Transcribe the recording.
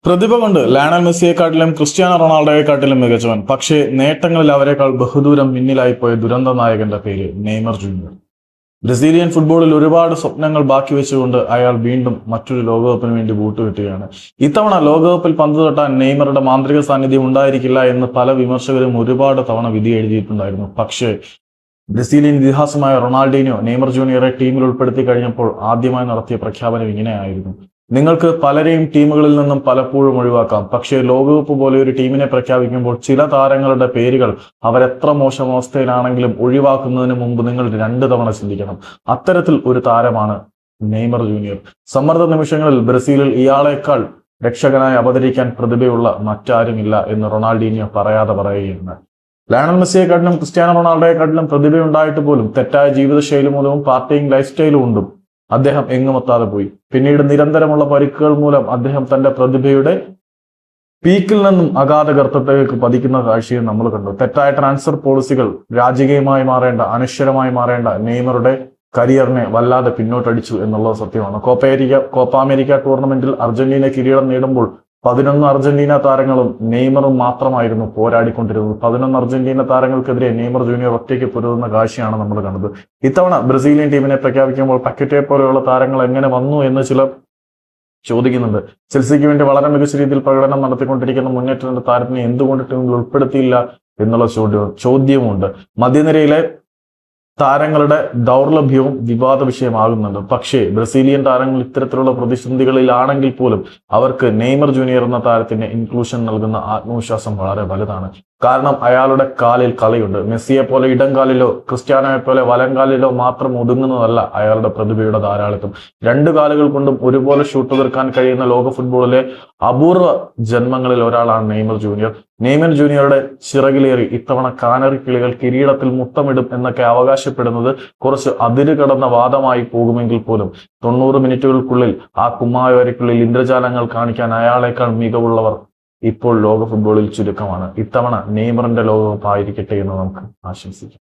പ്രതിഭ കൊണ്ട് Lionel മെസ്സിയെക്കാട്ടിലും Cristiano റൊണാൾഡോയെക്കാട്ടിലും മികച്ചവൻ. പക്ഷേ നേട്ടങ്ങളിൽ അവരെക്കാൾ ബഹുദൂരം മുന്നിലായിപ്പോയ ദുരന്ത നായകന്റെ പേര് നെയ്മർ ജൂനിയർ. ബ്രസീലിയൻ ഫുട്ബോളിൽ ഒരുപാട് സ്വപ്നങ്ങൾ ബാക്കി വെച്ചുകൊണ്ട് അയാൾ വീണ്ടും മറ്റൊരു ലോകകപ്പിന് വേണ്ടി ബൂട്ടുകെട്ടുകയാണ്. ഇത്തവണ ലോകകപ്പിൽ പന്ത് തൊട്ടാൻ നെയ്മറുടെ മാന്ത്രിക സാന്നിധ്യം ഉണ്ടായിരിക്കില്ല എന്ന് പല വിമർശകരും ഒരുപാട് തവണ വിധി എഴുതിയിട്ടുണ്ടായിരുന്നു. പക്ഷേ ബ്രസീലിയൻ ഇതിഹാസമായ റൊണാൾഡീനോ നെയ്മർ ജൂനിയറെ ടീമിൽ ഉൾപ്പെടുത്തി കഴിഞ്ഞപ്പോൾ ആദ്യമായി നടത്തിയ പ്രഖ്യാപനം ഇങ്ങനെയായിരുന്നു: നിങ്ങൾക്ക് പലരെയും ടീമുകളിൽ നിന്നും പലപ്പോഴും ഒഴിവാക്കാം, പക്ഷേ ലോകകപ്പ് പോലെ ഒരു ടീമിനെ പ്രഖ്യാപിക്കുമ്പോൾ ചില താരങ്ങളുടെ പേരുകൾ അവരെത്ര മോശം അവസ്ഥയിലാണെങ്കിലും ഒഴിവാക്കുന്നതിന് മുമ്പ് നിങ്ങൾ 2 തവണ ചിന്തിക്കണം. അത്തരത്തിൽ ഒരു താരമാണ് നെയ്മർ ജൂനിയർ. സമ്മർദ്ദ നിമിഷങ്ങളിൽ ബ്രസീലിൽ ഇയാളെക്കാൾ രക്ഷകനായി അവതരിക്കാൻ പ്രതിഭയുള്ള മറ്റാരുമില്ല എന്ന് റൊണാൾഡീനിയോ പറയാതെ പറയുകയാണ്. ലയണൽ മെസ്സിയെക്കാട്ടിലും ക്രിസ്ത്യാനോ റൊണാൾഡോയെക്കാട്ടിലും പ്രതിഭയുണ്ടായിട്ട് പോലും തെറ്റായ ജീവിതശൈലി മൂലവും പാർട്ടിയും ലൈഫ് സ്റ്റൈലും ഉണ്ടും അദ്ദേഹം എങ്ങുമെത്താതെ പോയി. പിന്നീട് നിരന്തരമുള്ള പരിക്കുകൾ മൂലം അദ്ദേഹം തന്റെ പ്രതിഭയുടെ പീക്കിൽ നിന്നും അഗാധ ഗർത്തത്തിലേക്ക് പതിക്കുന്ന കാഴ്ചയും നമ്മൾ കണ്ടു. തെറ്റായ ട്രാൻസ്ഫർ പോളിസികൾ രാജകീയമായി മാറേണ്ട, അനശ്വരമായി മാറേണ്ട നെയ്മറുടെ കരിയറിനെ വല്ലാതെ പിന്നോട്ടടിച്ചു എന്നുള്ളത് സത്യമാണ്. കോപ്പ അമേരിക്ക ടൂർണമെന്റിൽ അർജന്റീന കിരീടം നേടുമ്പോൾ 11 അർജന്റീന താരങ്ങളും നെയ്മറും മാത്രമായിരുന്നു പോരാടിക്കൊണ്ടിരുന്നത്. 11 അർജന്റീന താരങ്ങൾക്കെതിരെ നെയ്മർ ജൂനിയർ ഒറ്റയ്ക്ക് പൊരുതുന്ന കാഴ്ചയാണ് നമ്മൾ കണ്ടത്. ഇത്തവണ ബ്രസീലിയൻ ടീമിനെ പ്രഖ്യാപിക്കുമ്പോൾ പക്കറ്റെ പോലെയുള്ള താരങ്ങൾ എങ്ങനെ വന്നു എന്ന് ചിലർ ചോദിക്കുന്നുണ്ട്. ചെൽസിക്ക് വേണ്ടി വളരെ മികച്ച രീതിയിൽ പ്രകടനം നടത്തിക്കൊണ്ടിരിക്കുന്ന മുന്നേറ്റത്തിന്റെ താരത്തിനെ എന്തുകൊണ്ട് ടീമിൽ ഉൾപ്പെടുത്തിയില്ല എന്നുള്ള ചോദ്യവുമുണ്ട്. മധ്യനിരയിലെ താരങ്ങളുടെ ദൗർലഭ്യവും വിവാദ വിഷയമാകുന്നുണ്ട്. പക്ഷേ ബ്രസീലിയൻ താരങ്ങൾ ഇത്തരത്തിലുള്ള പ്രതിസന്ധികളിലാണെങ്കിൽ പോലും അവർക്ക് നെയ്മർ ജൂനിയർ എന്ന താരത്തിന്റെ ഇൻക്ലൂഷൻ നൽകുന്ന ആത്മവിശ്വാസം വളരെ വലുതാണ്. കാരണം അയാളുടെ കാലിൽ കളിയുണ്ട്. മെസ്സിയെ പോലെ ഇടംകാലിലോ ക്രിസ്ത്യാനോയെ പോലെ വലംകാലിലോ മാത്രം ഒതുങ്ങുന്നതല്ല അയാളുടെ പ്രതിഭയുടെ ധാരാളിത്തം. 2 കാലുകൾ കൊണ്ടും ഒരുപോലെ ഷൂട്ട് തീർക്കാൻ കഴിയുന്ന ലോക ഫുട്ബോളിലെ അപൂർവ ജന്മങ്ങളിൽ ഒരാളാണ് നെയ്മർ ജൂനിയർ. നെയ്മർ ജൂനിയറുടെ ചിറകിലേറി ഇത്തവണ കാനറി കിളികൾ കിരീടത്തിൽ മുത്തമിടും എന്നൊക്കെ അവകാശപ്പെടുന്നത് കുറച്ച് അതിരുകടന്ന വാദമായി പോകുമെങ്കിൽ പോലും 90 മിനിറ്റുകൾക്കുള്ളിൽ ആ കുമ്മായവരയ്ക്കുള്ളിൽ ഇന്ദ്രജാലങ്ങൾ കാണിക്കാൻ അയാളെക്കാൾ മികവുള്ളവർ ഇപ്പോൾ ലോക ഫുട്ബോളിൽ ചുരുക്കമാണ്. ഇത്തവണ നെയ്മറിന്റെ ലോകകപ്പ് ആയിരിക്കട്ടെ എന്ന് നമുക്ക് ആശംസിക്കാം.